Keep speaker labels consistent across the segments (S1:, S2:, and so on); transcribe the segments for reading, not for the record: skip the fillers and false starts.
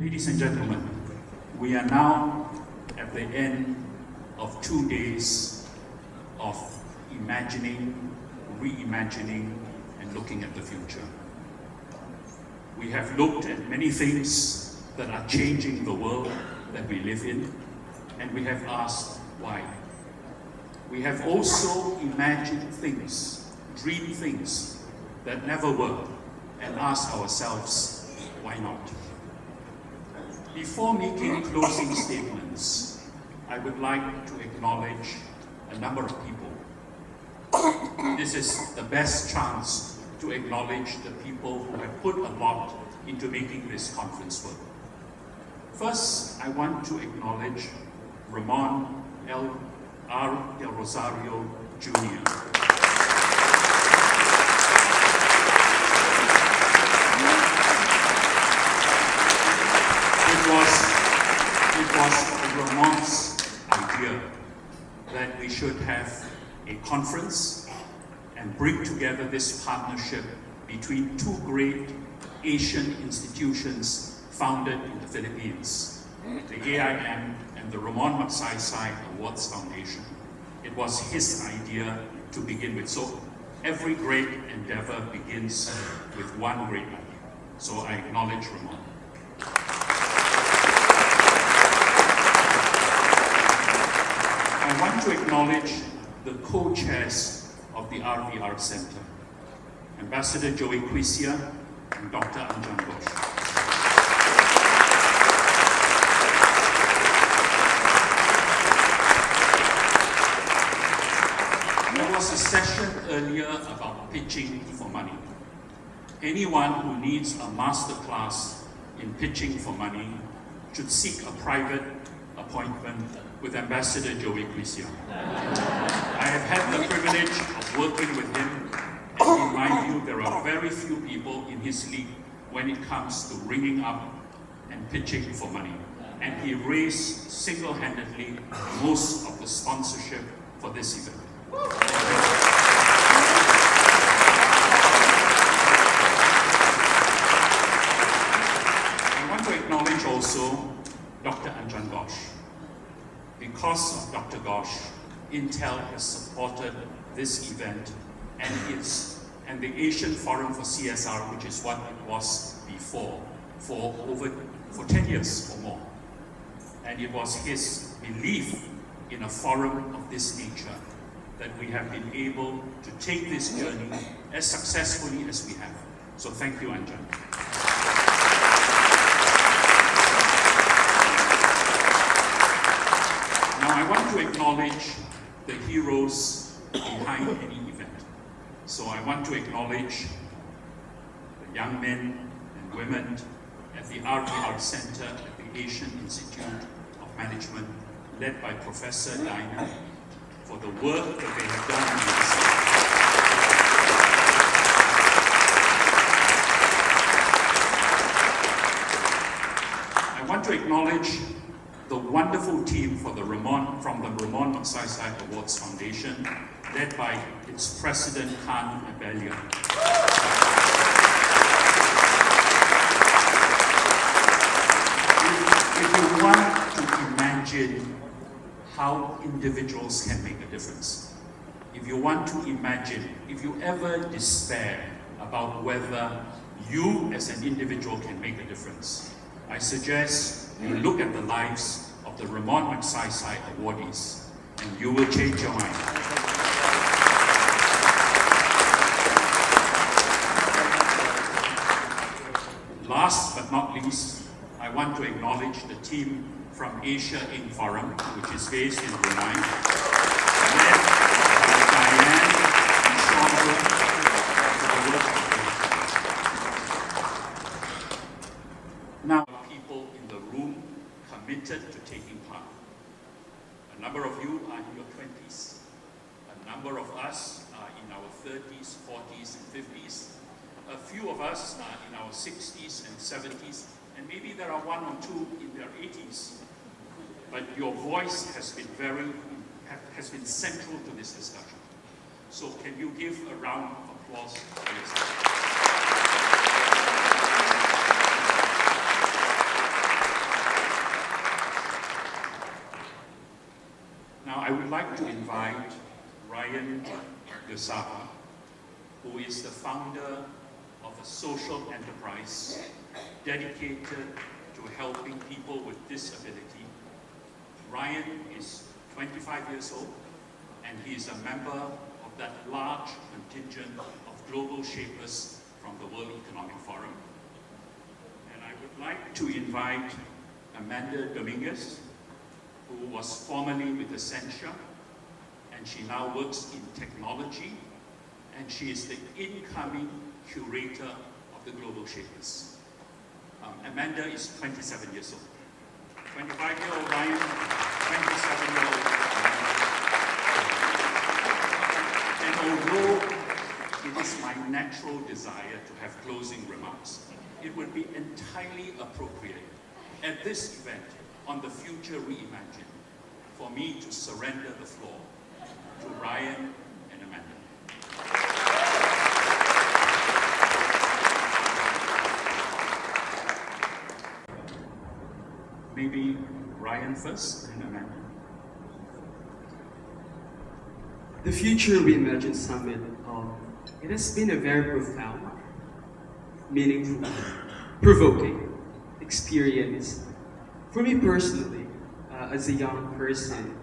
S1: Ladies and gentlemen, we are now at the end of 2 days of imagining, reimagining, and looking at the future. We have looked at many things that are changing the world that we live in, and we have asked why. We have also imagined things, dreamed things that never were, and asked ourselves, why not? Before making closing statements, I would like to acknowledge a number of people. This is the best chance to acknowledge the people who have put a lot into making this conference work. First, I want to acknowledge Ramon R. Del Rosario Jr. It was Ramon's idea that we should have a conference and bring together this partnership between two great Asian institutions founded in the Philippines, the AIM and the Ramon Magsaysay Awards Foundation. It was his idea to begin with. So every great endeavor begins with one great idea. So I acknowledge Ramon. I want to acknowledge the co-chairs of the RVR Center, Ambassador Joey Quisia and Dr. Anjan Ghosh. There was a session earlier about pitching for money. Anyone who needs a master class in pitching for money should seek a private appointment with Ambassador Joey Quisia. I have had the privilege of working with him, and in my view, there are very few people in his league when it comes to ringing up and pitching for money. And he raised single-handedly most of the sponsorship for this event. I want to acknowledge also Dr. Anjan Ghosh. Because of Dr. Ghosh, Intel has supported this event and the Asian Forum for CSR, which is what it was before, for 10 years or more. And it was his belief in a forum of this nature that we have been able to take this journey as successfully as we have. So thank you, Anjan. Now I want to acknowledge the heroes behind any event. So I want to acknowledge the young men and women at the RVR Center at the Asian Institute of Management, led by Professor Dinah, for the work that they have done in this. I want to acknowledge the wonderful team from the Ramon Magsaysay Awards Foundation, led by its president, Khan Abelia. If you want to imagine how individuals can make a difference, if you want to imagine, if you ever despair about whether you as an individual can make a difference, I suggest you look at the lives of the Ramon Magsaysay awardees, and you will change your mind. Last but not least, I want to acknowledge the team from Asia Inc. Forum, which is based in Brunei, led by Diane and Sean for the work of now, people in the room committed to taking part. A number of you are in your 20s. A number of us are in our 30s, 40s, and 50s. A few of us are in our 60s and 70s, and maybe there are one or two in their 80s. But your voice has been central to this discussion. So can you give a round of applause for yourself? like to invite Ryan Gersava, who is the founder of a social enterprise dedicated to helping people with disability. Ryan is 25 years old, and he is a member of that large contingent of global shapers from the World Economic Forum. And I would like to invite Amanda Dominguez, who was formerly with Accenture, and she now works in technology, and she is the incoming curator of the Global Shapers. Amanda is 27 years old. 25-year-old Ryan, 27-year-old Amanda. And although it is my natural desire to have closing remarks, it would be entirely appropriate at this event on the Future Reimagined for me to surrender the floor to Ryan and Amanda. Maybe Ryan first and Amanda.
S2: The Future Reimagined Summit, it has been a very profound, meaningful, provoking experience for me personally, as a young person,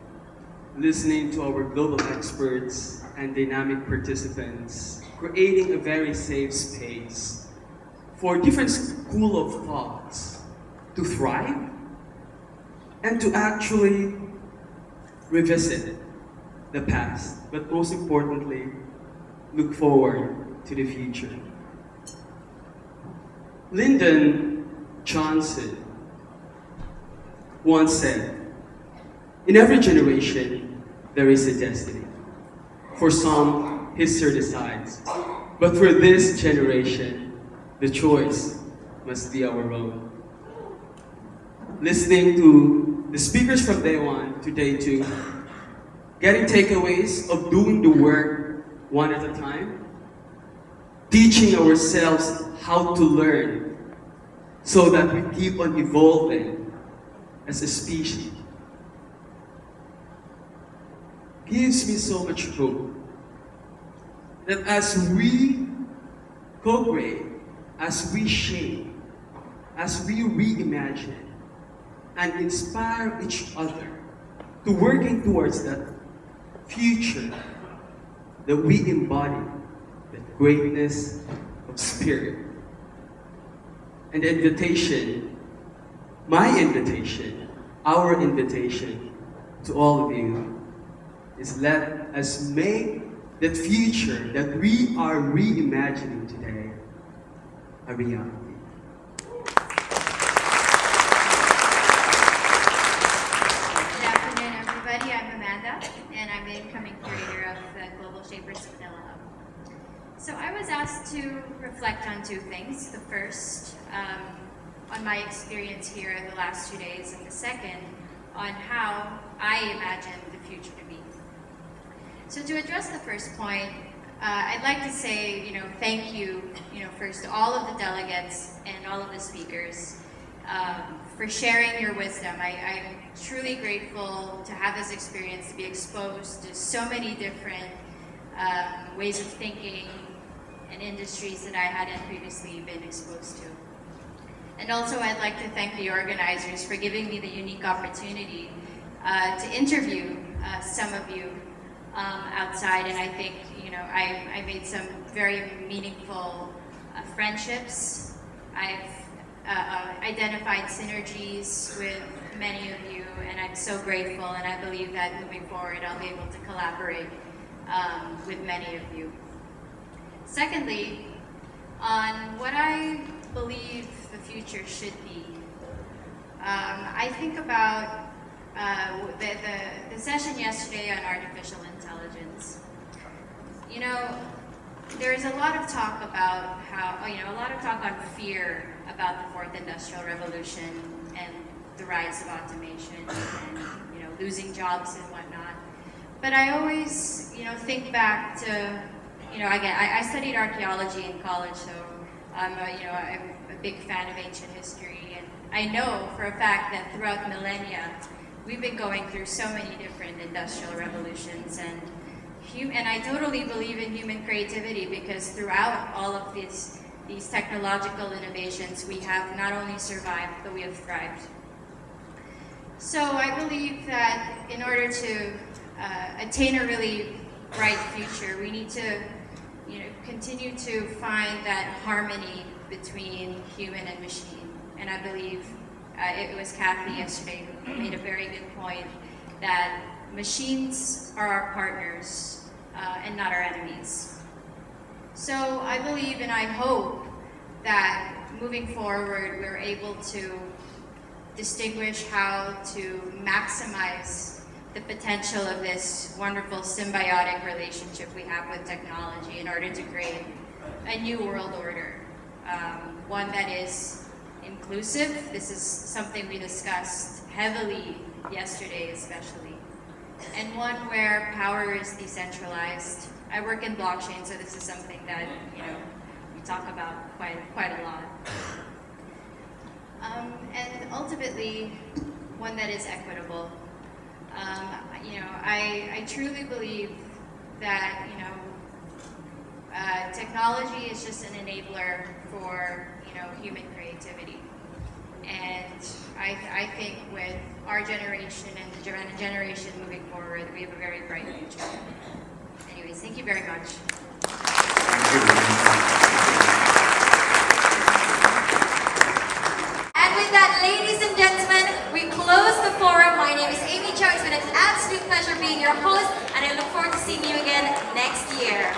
S2: listening to our global experts and dynamic participants, creating a very safe space for different school of thoughts to thrive and to actually revisit the past, but most importantly, look forward to the future. Lyndon Johnson once said, "In every generation, there is a destiny. For some, history decides. But for this generation, the choice must be our own." Listening to the speakers from day one to day two, getting takeaways of doing the work one at a time, teaching ourselves how to learn so that we keep on evolving as a species, gives me so much hope that as we co-create, as we shape, as we reimagine, and inspire each other to working towards that future, that we embody that greatness of spirit. And the invitation, my invitation, our invitation to all of you is let us make that future that we are reimagining today a reality.
S3: Good afternoon, everybody. I'm Amanda, and I'm the incoming curator of the Global Shapers Vanilla Hub. So I was asked to reflect on two things. The first, on my experience here the last 2 days, and the second, on how I imagine the future to be. So to address the first point, I'd like to say, thank you, first to all of the delegates and all of the speakers for sharing your wisdom. I'm truly grateful to have this experience, to be exposed to so many different ways of thinking and industries that I hadn't previously been exposed to. And also I'd like to thank the organizers for giving me the unique opportunity to interview some of you outside, and I think I made some very meaningful friendships. I've identified synergies with many of you, and I'm so grateful, and I believe that moving forward I'll be able to collaborate with many of you. Secondly, on what I believe the future should be, I think about the session yesterday on artificial intelligence. There's a lot of talk about a lot of talk on fear about the fourth industrial revolution and the rise of automation and, losing jobs and whatnot. But I always, think back to, again, I studied archaeology in college, so I'm a big fan of ancient history, and I know for a fact that throughout millennia, we've been going through so many different industrial revolutions, and I totally believe in human creativity, because throughout all of these technological innovations, we have not only survived, but we have thrived. So I believe that in order to attain a really bright future, we need to continue to find that harmony between human and machine. And I believe it was Kathy yesterday who made a very good point that machines are our partners and not our enemies. So I believe and I hope that moving forward, we're able to distinguish how to maximize the potential of this wonderful symbiotic relationship we have with technology in order to create a new world order, one that is inclusive. This is something we discussed heavily yesterday especially, and one where power is decentralized. I work in blockchain, so this is something that we talk about quite a lot. And ultimately, one that is equitable. I truly believe that technology is just an enabler for human creativity, and I think with our generation and the generation moving forward, we have a very bright future. Anyways, thank you very much.
S4: And with that, ladies and gentlemen, we close the forum. My name is Amy Chow. It's been an absolute pleasure being your host, and I look forward to seeing you again next year.